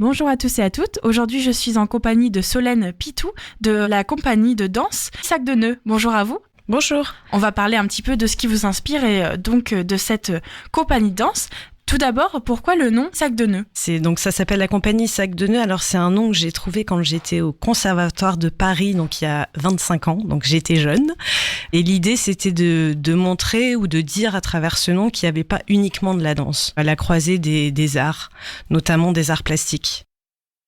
Bonjour à tous et à toutes. Aujourd'hui, je suis en compagnie de Solène Pitou de la compagnie de danse Sac de Nœuds. Bonjour à vous. Bonjour. On va parler un petit peu de ce qui vous inspire et donc de cette compagnie de danse. Tout d'abord, pourquoi le nom Sac de Nœuds ? Ça s'appelle la compagnie Sac de Nœuds. Alors, c'est un nom que j'ai trouvé quand j'étais au Conservatoire de Paris, donc il y a 25 ans, donc j'étais jeune. Et l'idée, c'était de montrer ou de dire à travers ce nom qu'il n'y avait pas uniquement de la danse, à la croisée des arts, notamment des arts plastiques.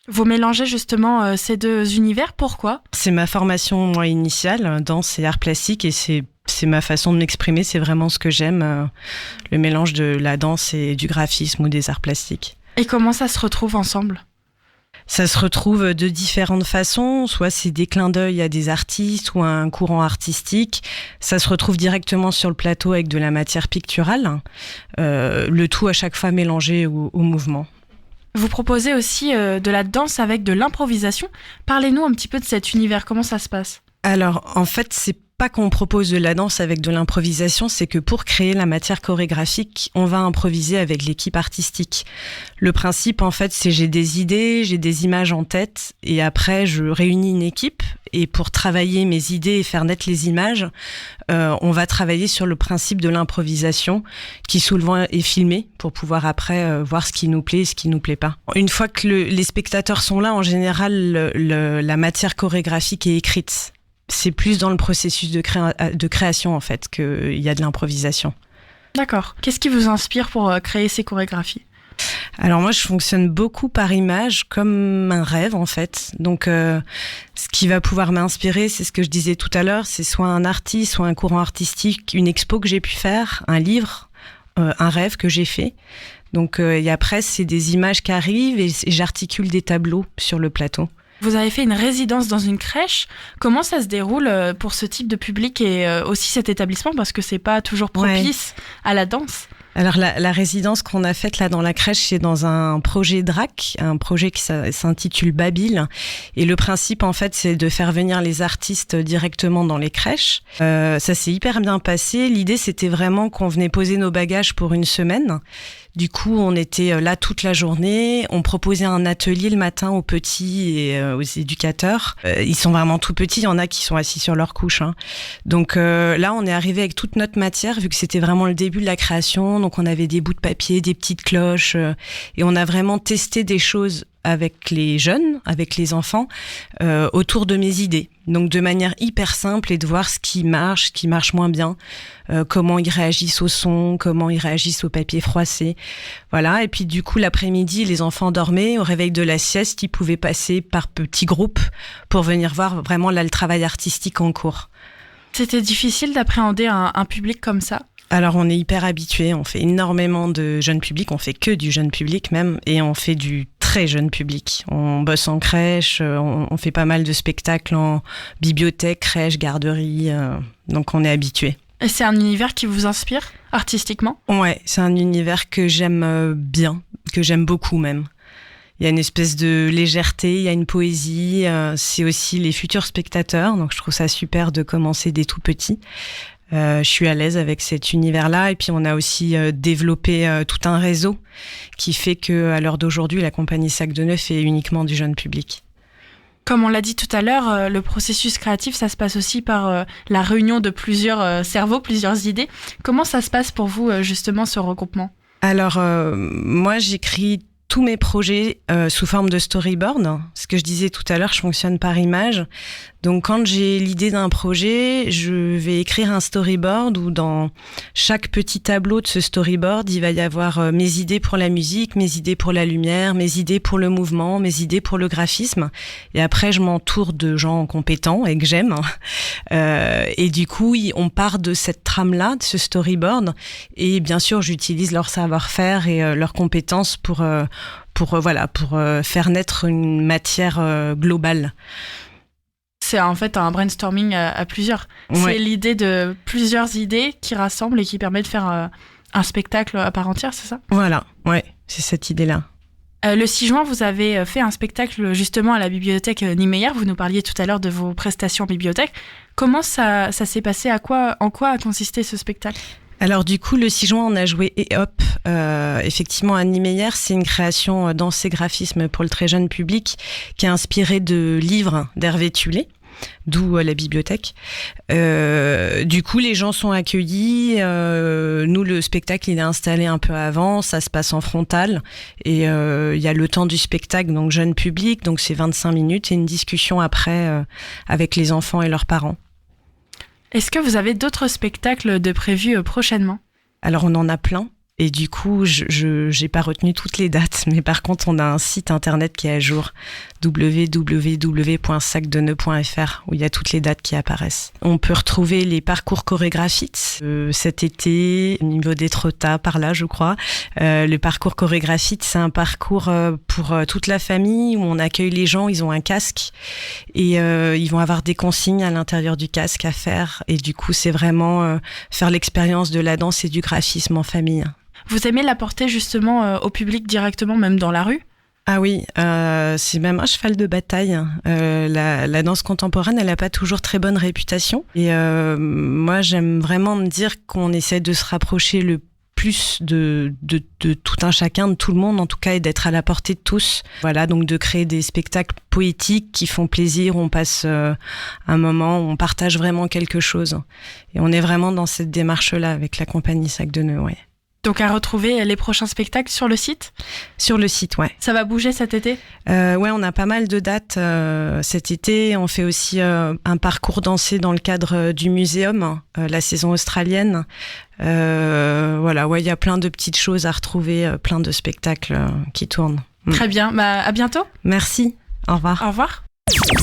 Vous mélangez justement ces deux univers, pourquoi ? C'est ma formation, moi, initiale, danse et arts plastiques, et c'est ma façon de m'exprimer, c'est vraiment ce que j'aime, le mélange de la danse et du graphisme ou des arts plastiques. Et comment ça se retrouve ensemble ? Ça se retrouve de différentes façons, soit c'est des clins d'œil à des artistes ou à un courant artistique. Ça se retrouve directement sur le plateau avec de la matière picturale, le tout à chaque fois mélangé au mouvement. Vous proposez aussi de la danse avec de l'improvisation. Parlez-nous un petit peu de cet univers, comment ça se passe ? Alors, en fait, c'est pas qu'on propose de la danse avec de l'improvisation, c'est que pour créer la matière chorégraphique, on va improviser avec l'équipe artistique. Le principe, en fait, c'est j'ai des idées, j'ai des images en tête, et après, je réunis une équipe, et pour travailler mes idées et faire naître les images, on va travailler sur le principe de l'improvisation, qui souvent est filmé, pour pouvoir après voir ce qui nous plaît et ce qui nous plaît pas. Une fois que les spectateurs sont là, en général, la matière chorégraphique est écrite. C'est plus dans le processus de création, en fait, qu'il y a de l'improvisation. D'accord. Qu'est-ce qui vous inspire pour créer ces chorégraphies ? Alors moi, je fonctionne beaucoup par image, comme un rêve, en fait. Donc, ce qui va pouvoir m'inspirer, c'est ce que je disais tout à l'heure, c'est soit un artiste, soit un courant artistique, une expo que j'ai pu faire, un livre, un rêve que j'ai fait. Donc, et après, c'est des images qui arrivent et j'articule des tableaux sur le plateau. Vous avez fait une résidence dans une crèche. Comment ça se déroule pour ce type de public et aussi cet établissement, parce que c'est pas toujours propice à la danse ? Alors la résidence qu'on a faite là dans la crèche, c'est dans un projet DRAC, un projet qui s'intitule Babil. Et le principe, en fait, c'est de faire venir les artistes directement dans les crèches. Ça s'est hyper bien passé. L'idée, c'était vraiment qu'on venait poser nos bagages pour une semaine. Du coup, on était là toute la journée. On proposait un atelier le matin aux petits et aux éducateurs. Ils sont vraiment tout petits. Il y en a qui sont assis sur leur couche. Donc là, on est arrivé avec toute notre matière, vu que c'était vraiment le début de la création. Donc on avait des bouts de papier, des petites cloches. Et on a vraiment testé des choses avec les jeunes, avec les enfants, autour de mes idées. Donc de manière hyper simple et de voir ce qui marche moins bien, comment ils réagissent au son, comment ils réagissent au papier froissé. Voilà. Et puis du coup, l'après-midi, les enfants dormaient. Au réveil de la sieste, ils pouvaient passer par petits groupes pour venir voir vraiment là le travail artistique en cours. C'était difficile d'appréhender un public comme ça ? Alors on est hyper habitués, on fait énormément de jeunes publics, on fait que du jeune public même, et on fait du très jeune public. On bosse en crèche, on fait pas mal de spectacles en bibliothèque, crèche, garderie, donc on est habitués. Et c'est un univers qui vous inspire artistiquement ? Ouais, c'est un univers que j'aime bien, que j'aime beaucoup même. Il y a une espèce de légèreté, il y a une poésie, c'est aussi les futurs spectateurs, donc je trouve ça super de commencer dès tout petit. Je suis à l'aise avec cet univers-là, et puis on a aussi développé tout un réseau qui fait que à l'heure d'aujourd'hui, la compagnie Sac de Nœuds fait uniquement du jeune public. Comme on l'a dit tout à l'heure, le processus créatif, ça se passe aussi par la réunion de plusieurs cerveaux, plusieurs idées. Comment ça se passe pour vous, justement, ce regroupement ? Alors, moi, j'écris tous mes projets sous forme de storyboard. Ce que je disais tout à l'heure, je fonctionne par image. Donc, quand j'ai l'idée d'un projet, je vais écrire un storyboard où dans chaque petit tableau de ce storyboard, il va y avoir mes idées pour la musique, mes idées pour la lumière, mes idées pour le mouvement, mes idées pour le graphisme. Et après, je m'entoure de gens compétents et que j'aime. Et du coup, on part de cette trame-là, de ce storyboard. Et bien sûr, j'utilise leur savoir-faire et leurs compétences pour faire naître une matière globale. C'est en fait un brainstorming à plusieurs. Ouais. C'est l'idée de plusieurs idées qui rassemblent et qui permet de faire un spectacle à part entière, c'est ça ? Voilà, ouais, c'est cette idée-là. Le 6 juin, vous avez fait un spectacle justement à la bibliothèque Niemeyer. Vous nous parliez tout à l'heure de vos prestations en bibliothèque. Comment ça s'est passé ? En quoi a consisté ce spectacle ? Alors du coup, le 6 juin, on a joué Et Hop. Effectivement, Annie Meyer, c'est une création danse et graphisme pour le très jeune public qui est inspirée de livres d'Hervé Tullet, d'où la bibliothèque. Du coup, les gens sont accueillis. Nous, le spectacle, il est installé un peu avant. Ça se passe en frontal. Et il y a le temps du spectacle, donc jeune public. Donc c'est 25 minutes et une discussion après avec les enfants et leurs parents. Est-ce que vous avez d'autres spectacles de prévus prochainement ? Alors, on en a plein. Et du coup, je n'ai pas retenu toutes les dates, mais par contre, on a un site internet qui est à jour, www.sacdeneu.fr, où il y a toutes les dates qui apparaissent. On peut retrouver les parcours chorégraphiques cet été, au niveau des Trottas, par là, je crois. Le parcours chorégraphique, c'est un parcours pour toute la famille, où on accueille les gens, ils ont un casque, et ils vont avoir des consignes à l'intérieur du casque à faire. Et du coup, c'est vraiment faire l'expérience de la danse et du graphisme en famille. Vous aimez l'apporter justement au public directement, même dans la rue ? Ah oui, c'est même un cheval de bataille. La danse contemporaine, elle n'a pas toujours très bonne réputation. Et moi, j'aime vraiment me dire qu'on essaie de se rapprocher le plus de tout un chacun, de tout le monde en tout cas, et d'être à la portée de tous. Voilà, donc de créer des spectacles poétiques qui font plaisir, on passe un moment, on partage vraiment quelque chose. Et on est vraiment dans cette démarche-là avec la compagnie Sac de Nœuds, ouais. Donc à retrouver les prochains spectacles sur le site ? Sur le site, ouais. Ça va bouger cet été ? Ouais, on a pas mal de dates cet été. On fait aussi un parcours dansé dans le cadre du muséum, la saison australienne. Voilà, ouais, il y a plein de petites choses à retrouver, plein de spectacles qui tournent. Très bien, à bientôt. Merci, au revoir. Au revoir.